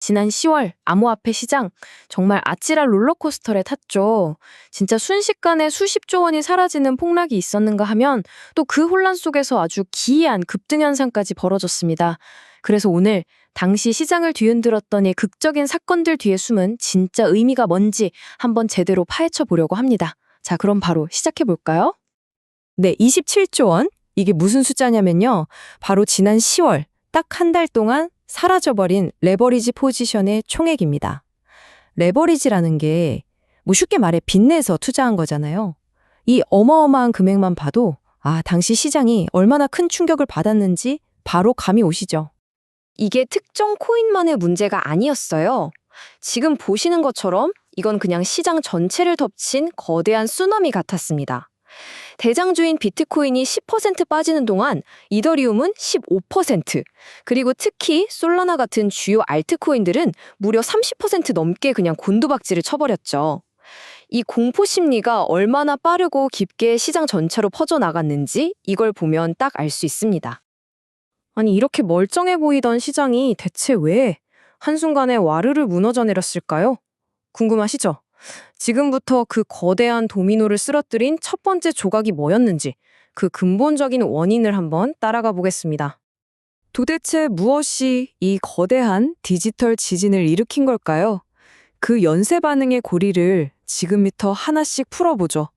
지난 10월 암호화폐 시장 정말 아찔한 롤러코스터를 탔죠. 진짜 순식간에 수십조 원이 사라지는 폭락이 있었는가 하면 또 그 혼란 속에서 아주 기이한 급등 현상까지 벌어졌습니다. 그래서 오늘 당시 시장을 뒤흔들었던 이 극적인 사건들 뒤에 숨은 진짜 의미가 뭔지 한번 제대로 파헤쳐 보려고 합니다. 자, 그럼 바로 시작해 볼까요? 네, 27조 원. 이게 무슨 숫자냐면요. 바로 지난 10월 딱 한 달 동안 사라져버린 레버리지 포지션의 총액입니다. 레버리지라는 게 뭐 쉽게 말해 빚내서 투자한 거잖아요. 이 어마어마한 금액만 봐도 당시 시장이 얼마나 큰 충격을 받았는지 바로 감이 오시죠. 이게 특정 코인만의 문제가 아니었어요. 지금 보시는 것처럼 이건 그냥 시장 전체를 덮친 거대한 쓰나미 같았습니다. 대장주인 비트코인이 10% 빠지는 동안 이더리움은 15%, 그리고 특히 솔라나 같은 주요 알트코인들은 무려 30% 넘게 그냥 곤두박질을 쳐버렸죠. 이 공포 심리가 얼마나 빠르고 깊게 시장 전체로 퍼져나갔는지 이걸 보면 딱 알 수 있습니다. 아니, 이렇게 멀쩡해 보이던 시장이 대체 왜 한순간에 와르르 무너져 내렸을까요? 궁금하시죠? 지금부터 그 거대한 도미노를 쓰러뜨린 첫 번째 조각이 뭐였는지 그 근본적인 원인을 한번 따라가 보겠습니다. 도대체 무엇이 이 거대한 디지털 지진을 일으킨 걸까요? 그 연쇄 반응의 고리를 지금부터 하나씩 풀어보죠.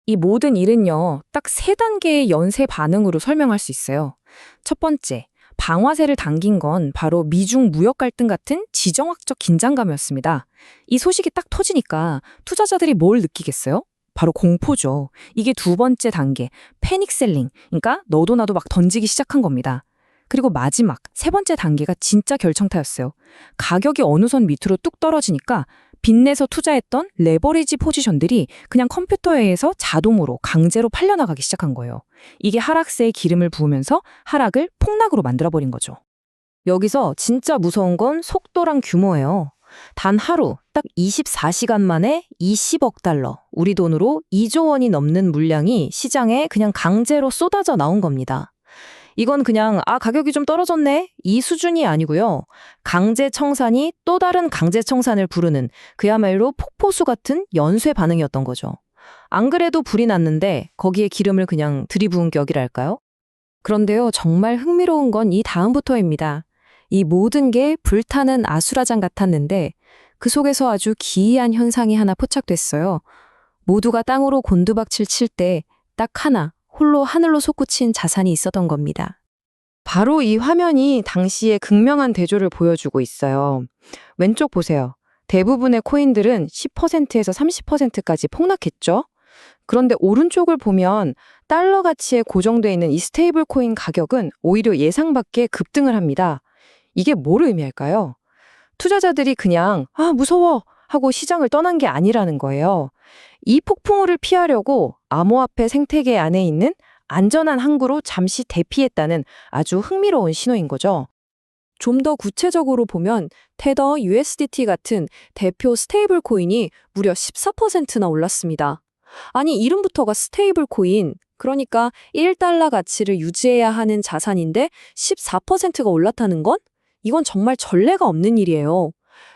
이 모든 일은요, 딱 세 단계의 연쇄 반응으로 설명할 수 있어요. 첫 번째, 방아쇠를 당긴 건 바로 미중 무역 갈등 같은 지정학적 긴장감이었습니다. 이 소식이 딱 터지니까 투자자들이 뭘 느끼겠어요? 바로 공포죠. 이게 두 번째 단계, 패닉셀링, 그러니까 너도 나도 막 던지기 시작한 겁니다. 그리고 마지막, 세 번째 단계가 진짜 결정타였어요. 가격이 어느 선 밑으로 뚝 떨어지니까 빚내서 투자했던 레버리지 포지션들이 그냥 컴퓨터에 의해서 자동으로 강제로 팔려나가기 시작한 거예요. 이게 하락세에 기름을 부으면서 하락을 폭락으로 만들어버린 거죠. 여기서 진짜 무서운 건 속도랑 규모예요. 단 하루, 딱 24시간 만에 20억 달러, 우리 돈으로 2조 원이 넘는 물량이 시장에 그냥 강제로 쏟아져 나온 겁니다. 이건 그냥 가격이 좀 떨어졌네 이 수준이 아니고요. 강제 청산이 또 다른 강제 청산을 부르는 그야말로 폭포수 같은 연쇄 반응이었던 거죠. 안 그래도 불이 났는데 거기에 기름을 그냥 들이부은 격이랄까요? 그런데요, 정말 흥미로운 건 이 다음부터입니다. 이 모든 게 불타는 아수라장 같았는데 그 속에서 아주 기이한 현상이 하나 포착됐어요. 모두가 땅으로 곤두박질 칠 때 딱 하나 홀로 하늘로 솟구친 자산이 있었던 겁니다. 바로 이 화면이 당시의 극명한 대조를 보여주고 있어요. 왼쪽 보세요. 대부분의 코인들은 10%에서 30%까지 폭락했죠. 그런데 오른쪽을 보면 달러 가치에 고정돼 있는 이 스테이블 코인 가격은 오히려 예상 밖의 급등을 합니다. 이게 뭘 의미할까요? 투자자들이 그냥 무서워 하고 시장을 떠난 게 아니라는 거예요. 이 폭풍우를 피하려고 암호화폐 생태계 안에 있는 안전한 항구로 잠시 대피했다는 아주 흥미로운 신호인 거죠. 좀 더 구체적으로 보면 테더 USDT 같은 대표 스테이블 코인이 무려 14%나 올랐습니다. 아니, 이름부터가 스테이블 코인, 그러니까 1달러 가치를 유지해야 하는 자산인데 14%가 올랐다는 건? 이건 정말 전례가 없는 일이에요.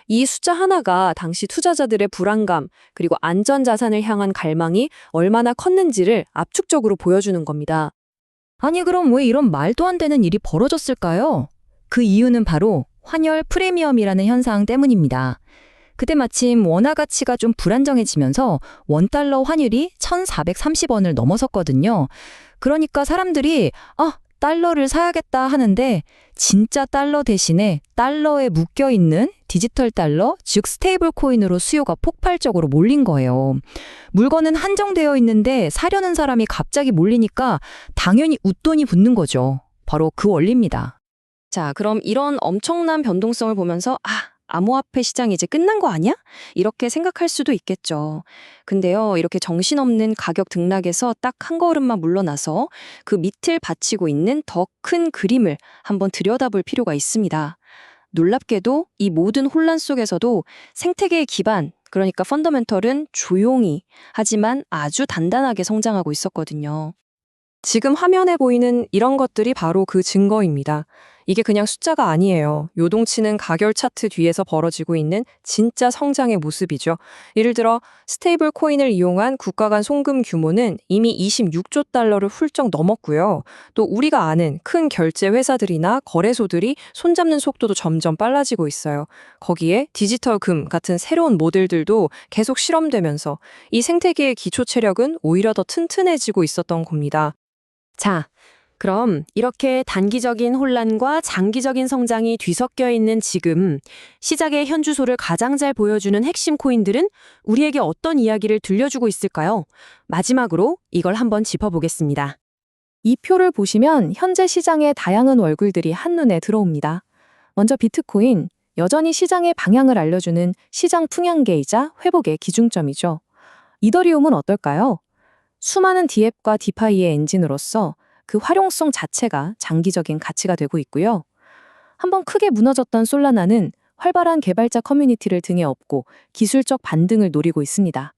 이 숫자 하나가 당시 투자자들의 불안감, 그리고 안전자산을 향한 갈망이 얼마나 컸는지를 압축적으로 보여주는 겁니다. 아니, 그럼 왜 이런 말도 안 되는 일이 벌어졌을까요? 그 이유는 바로 환율 프리미엄이라는 현상 때문입니다. 그때 마침 원화 가치가 좀 불안정해지면서 원달러 환율이 1,430원을 넘어섰거든요. 그러니까 사람들이 달러를 사야겠다 하는데 진짜 달러 대신에 달러에 묶여있는 디지털 달러, 즉 스테이블 코인으로 수요가 폭발적으로 몰린 거예요. 물건은 한정되어 있는데 사려는 사람이 갑자기 몰리니까 당연히 웃돈이 붙는 거죠. 바로 그 원리입니다. 자, 그럼 이런 엄청난 변동성을 보면서 암호화폐 시장이 이제 끝난 거 아니야? 이렇게 생각할 수도 있겠죠. 근데요, 이렇게 정신없는 가격 등락에서 딱 한 걸음만 물러나서 그 밑을 받치고 있는 더 큰 그림을 한번 들여다볼 필요가 있습니다. 놀랍게도 이 모든 혼란 속에서도 생태계의 기반, 그러니까 펀더멘털은 조용히 하지만 아주 단단하게 성장하고 있었거든요. 지금 화면에 보이는 이런 것들이 바로 그 증거입니다. 이게 그냥 숫자가 아니에요. 요동치는 가결 차트 뒤에서 벌어지고 있는 진짜 성장의 모습이죠. 예를 들어 스테이블 코인을 이용한 국가 간 송금 규모는 이미 26조 달러를 훌쩍 넘었고요. 또 우리가 아는 큰 결제 회사들이나 거래소들이 손잡는 속도도 점점 빨라지고 있어요. 거기에 디지털 금 같은 새로운 모델들도 계속 실험되면서 이 생태계의 기초 체력은 오히려 더 튼튼해지고 있었던 겁니다. 자, 그럼 이렇게 단기적인 혼란과 장기적인 성장이 뒤섞여 있는 지금 시장의 현주소를 가장 잘 보여주는 핵심 코인들은 우리에게 어떤 이야기를 들려주고 있을까요? 마지막으로 이걸 한번 짚어보겠습니다. 이 표를 보시면 현재 시장의 다양한 얼굴들이 한눈에 들어옵니다. 먼저 비트코인, 여전히 시장의 방향을 알려주는 시장 풍향계이자 회복의 기준점이죠. 이더리움은 어떨까요? 수많은 디앱과 디파이의 엔진으로서 그 활용성 자체가 장기적인 가치가 되고 있고요. 한번 크게 무너졌던 솔라나는 활발한 개발자 커뮤니티를 등에 업고 기술적 반등을 노리고 있습니다.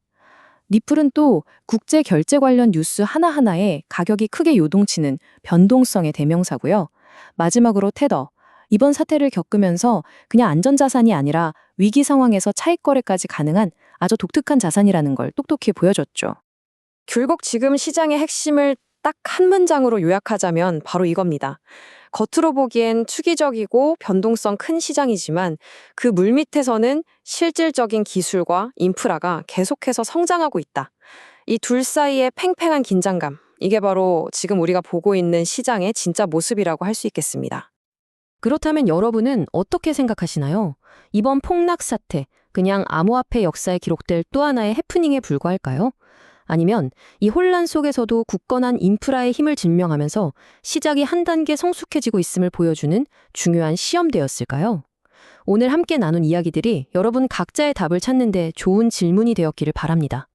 리플은 또 국제 결제 관련 뉴스 하나하나에 가격이 크게 요동치는 변동성의 대명사고요. 마지막으로 테더. 이번 사태를 겪으면서 그냥 안전자산이 아니라 위기 상황에서 차익 거래까지 가능한 아주 독특한 자산이라는 걸 똑똑히 보여줬죠. 결국 지금 시장의 핵심을 딱 한 문장으로 요약하자면 바로 이겁니다. 겉으로 보기엔 투기적이고 변동성 큰 시장이지만 그 물밑에서는 실질적인 기술과 인프라가 계속해서 성장하고 있다. 이 둘 사이의 팽팽한 긴장감, 이게 바로 지금 우리가 보고 있는 시장의 진짜 모습이라고 할 수 있겠습니다. 그렇다면 여러분은 어떻게 생각하시나요? 이번 폭락 사태, 그냥 암호화폐 역사에 기록될 또 하나의 해프닝에 불과할까요? 아니면 이 혼란 속에서도 굳건한 인프라의 힘을 증명하면서 시작이 한 단계 성숙해지고 있음을 보여주는 중요한 시험대였을까요? 오늘 함께 나눈 이야기들이 여러분 각자의 답을 찾는 데 좋은 질문이 되었기를 바랍니다.